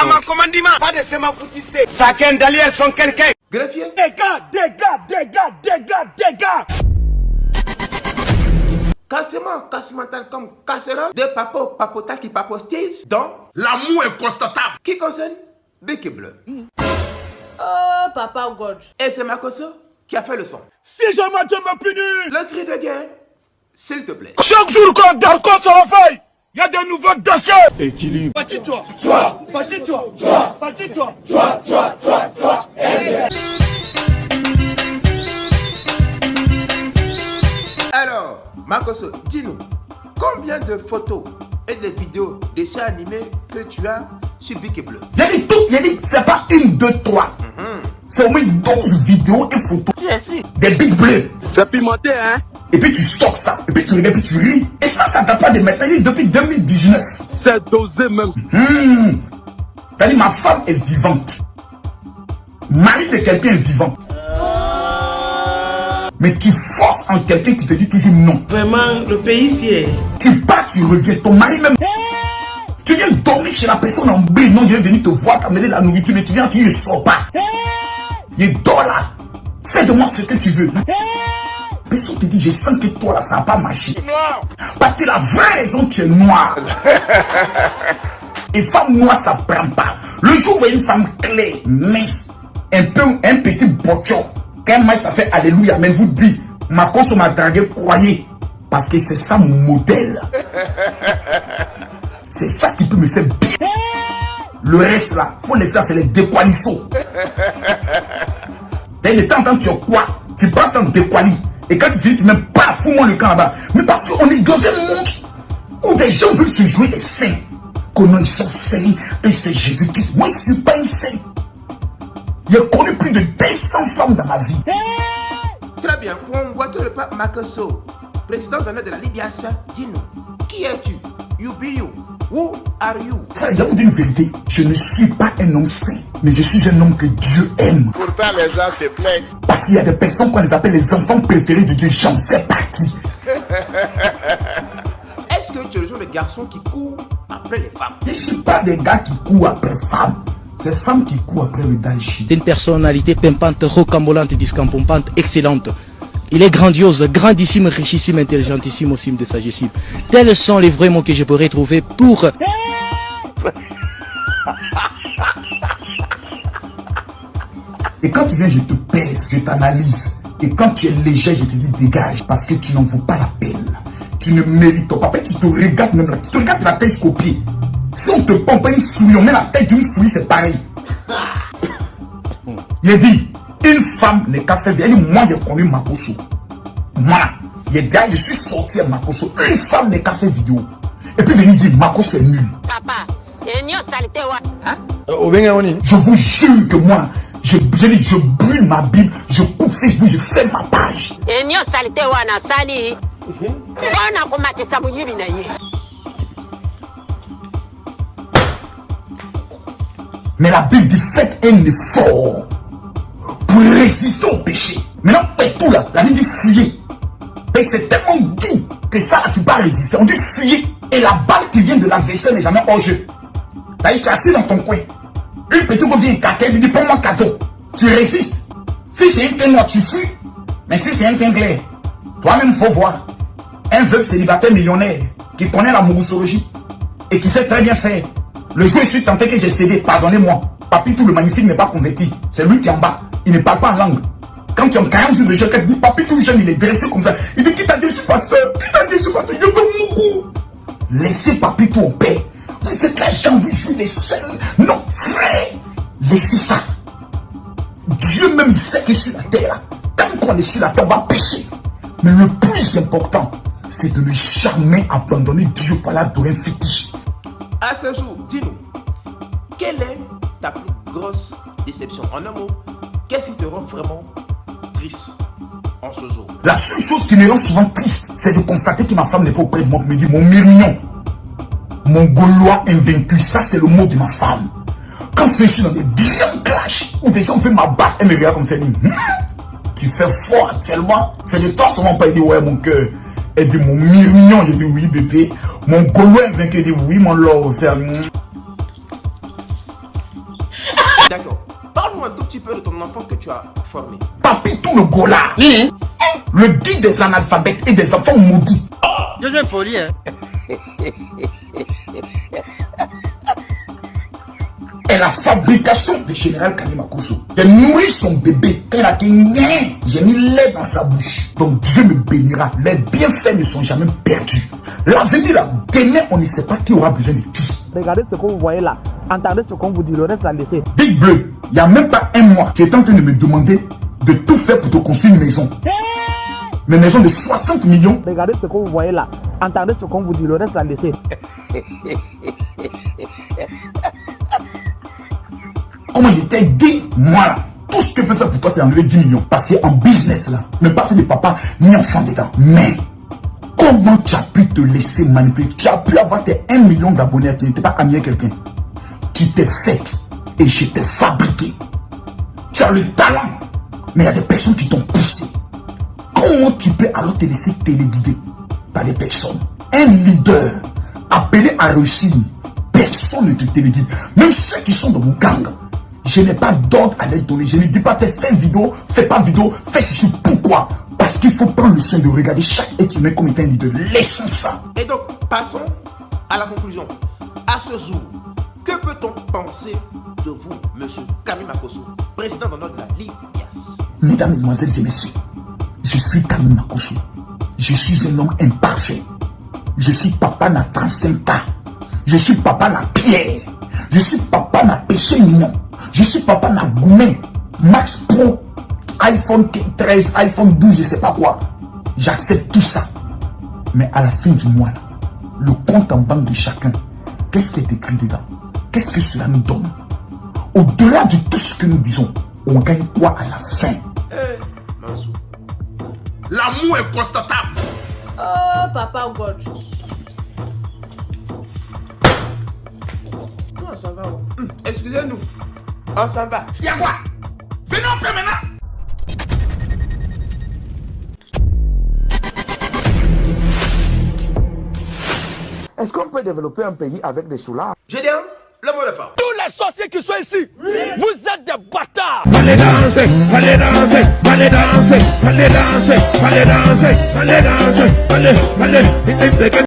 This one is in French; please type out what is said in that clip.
À ma commandement. Pas de sémafoutiste. Chacun derrière son quelqu'un. Greffier. Dégâts. Casse mental comme casserole. Deux papotal qui papostise. Donc, l'amour est constatable. Qui concerne Bec et Bleu. Oh, Papa God. Et c'est Makoso qui a fait le son. Si jamais tu me punis. Le cri de guerre, s'il te plaît. Chaque jour qu'on Darko se réveille, il y a de nouveaux dossiers. Équilibre. Petit-toi. Alors, Makoso, dis-nous, combien de photos et de vidéos dessins animés que tu as sur Bec et Bleu? J'ai dit, c'est pas une, deux, trois. C'est au moins 12 vidéos et photos des Big Bleu. C'est pimenté, hein? Et puis tu stockes ça, et puis tu regardes, et puis tu ris. Et ça date pas de maintenant, depuis 2019. C'est dosé même. C'est-à-dire, ma femme est vivante. Mari de quelqu'un est vivant. Mais tu forces en quelqu'un qui te dit toujours non. Vraiment, le pays ici est... Tu pars, tu reviens, ton mari même. Tu viens dormir chez la personne en blé. Non, je viens venir te voir, t'amener la nourriture, mais tu viens, tu ne sors pas. Il dort là. Fais de moi ce que tu veux. Personne te dit, je sens que toi là, ça n'a pas marché. Parce que la vraie raison, tu es noir. Et femme noire, ça prend pas. Le jour où une femme claire, mince, un petit bochon, quand moi ça fait alléluia, mais vous dit, ma cause m'a dragué, croyez. Parce que c'est ça mon modèle. C'est ça qui peut me faire bien. Le reste là, faut laisser ça, c'est les déqualissos. Dès le temps, quand tu es quoi, tu passes en déquali. Et quand tu finis, tu même pas fous-moi le camp là-bas. Mais parce qu'on est dans un monde où des gens veulent se jouer des saints. Comment ils sont saints, et c'est Jésus-Christ. Moi, je ne suis pas un saint. J'ai connu plus de 200 femmes dans ma vie. Très bien, pour un boiteux le pape Makoso, président d'honneur de la Libya, dis-nous, qui es-tu? You be you. Who are you? Ça, je vais vous dire une vérité. Je ne suis pas un homme saint, mais je suis un homme que Dieu aime. Pourtant, les gens se plaignent. Parce qu'il y a des personnes qu'on les appelle les enfants préférés de Dieu. J'en fais partie. Est-ce que tu rejoins les garçons qui courent après les femmes? Je ne suis pas des gars qui courent après femmes. C'est femmes qui courent après le daïchi. C'est une personnalité pimpante, rocambolante, discampompante, excellente. Il est grandiose, grandissime, richissime, intelligentissime, aussi de sagessime. Tels sont les vrais mots que je pourrais trouver pour... Et quand tu viens, je te pèse, je t'analyse. Et quand tu es léger, je te dis dégage. Parce que tu n'en vaux pas la peine. Tu ne mérites pas. Papa, tu te regardes même là. Tu te regardes la tête jusqu'au pied. Si on te pompe une souris, on met la tête d'une souris, c'est pareil. Il dit, une femme n'est qu'à faire. Elle dit, moi, j'ai connu Makoso. Moi, je suis sorti à Makoso. Une femme n'est qu'à faire vidéo. Et puis, venir dire, Makoso est nul. Papa, je vous jure que moi, je brûle ma Bible, je coupe Facebook, je fais ma page. Mais la Bible dit, faites un effort pour résister au péché. Maintenant, tout là, la Bible dit fuyez. Et c'est tellement doux que ça, là, tu peux pas résister. On dit fuyez. Et la balle qui vient de l'adversaire n'est jamais hors jeu. Là, tu es assis dans ton coin. Une petite go vient caca, il dit, prends-moi cadeau. Tu résistes. Si c'est un teint noir, tu fuis. Mais si c'est un teint clair, toi-même, faut voir. Un veuf célibataire millionnaire qui connaît la mourosologie et qui sait très bien faire. Le jour où je suis tenté que j'ai cédé, pardonnez-moi. Papitou le magnifique n'est pas converti. C'est lui qui est en bas. Il ne parle pas en langue. Quand tu as 40 jours de jeûne, il dit Papitou le jeune, il est dressé comme ça. Il dit qui t'a dit je suis pasteur? Qui t'a dit je suis pasteur? Je veux mon coup. Laissez Papitou en paix. Vous êtes là, j'ai envie de jouer les scènes. Non, frère. Laissez ça. Dieu même il sait que sur la terre, là, tant qu'on est sur la terre, on va pécher. Mais le plus important, c'est de ne jamais abandonner Dieu pour l'adorer un fétiche. À ce jour, dis-nous, quelle est ta plus grosse déception? En un mot, qu'est-ce qui te rend vraiment triste en ce jour? La seule chose qui me rend souvent triste, c'est de constater que ma femme n'est pas auprès de moi pour me dire mon mignon, mon Gaulois invaincu. Ça, c'est le mot de ma femme. Quand je suis dans des grands clashs où des gens veulent m'abattre, elle me regarde comme ça, elle dit tu fais fort actuellement. C'est de toi seulement pas. Elle dit ouais, mon cœur. Elle dit mon mignon. Je dis oui, bébé. Mon Gaulois invaincu, dit oui, mon lord, faire. D'accord. Parle-nous un tout petit peu de ton enfant que tu as formé. Papitou le Gola. Le guide des analphabètes et des enfants maudits. Je suis poli, hein. Et la fabrication du général Kanima Kosso. J'ai nourri son bébé. Quand il a gagné, j'ai mis lait dans sa bouche. Donc Dieu me bénira. Les bienfaits ne sont jamais perdus. L'avenir là, demain, on ne sait pas qui aura besoin de qui. Regardez ce que vous voyez là. Entendez ce qu'on vous dit. Le reste, à laisser. Big Bleu, il n'y a même pas un mois, tu étais en train de me demander de tout faire pour te construire une maison. Une maison de 60 millions. Regardez ce que vous voyez là. Entendez ce qu'on vous dit. Le reste, à laisser. Comment il était gay, moi là. Tout ce que je peux faire pour toi, c'est enlever 10 millions. Parce qu'en business là, ne pas faire de papa ni enfant dedans. Mais comment tu as pu te laisser manipuler? Tu as pu avoir tes 1 million d'abonnés, tu n'étais pas ami avec quelqu'un. Tu t'es fait et je t'ai fabriqué. Tu as le talent, mais il y a des personnes qui t'ont poussé. Comment tu peux alors te laisser téléguider par des personnes? Un leader appelé à réussir, personne ne te téléguide. Même ceux qui sont dans mon gang, je n'ai pas d'ordre à les donner. Je ne dis pas fais vidéo, fais pas vidéo, fais ceci. Pourquoi? Parce qu'il faut prendre le soin de regarder chaque être humain comme étant un leader. Laissons ça. Et donc, passons à la conclusion. À ce jour, que peut-on penser de vous, monsieur Kanima Kosso, président d'honneur de la LIAS? Mesdames, Mesdemoiselles et Messieurs, je suis Kanima Kosso. Je suis un homme imparfait. Je suis papa na 35 ans. Je suis papa na pierre. Je suis papa na péché mignon. Je suis papa na gourmet. Max Pro, iPhone 13, iPhone 12, je sais pas quoi. J'accepte tout ça. Mais à la fin du mois, là, le compte en banque de chacun, qu'est-ce qui est écrit dedans? Qu'est-ce que cela nous donne? Au-delà de tout ce que nous disons, on gagne quoi à la fin? L'amour est constatable. Oh, Papa God. On s'en va. Excusez-nous. On s'en va. Y'a quoi? Venez en faire maintenant. Est-ce qu'on peut développer un pays avec des soulards? J'ai dit, le mot de femme. Tous les sorciers qui sont ici, vous êtes des bâtards. Allez danser, allez danser, allez danser, allez danser, allez danser, allez danser, allez, allez.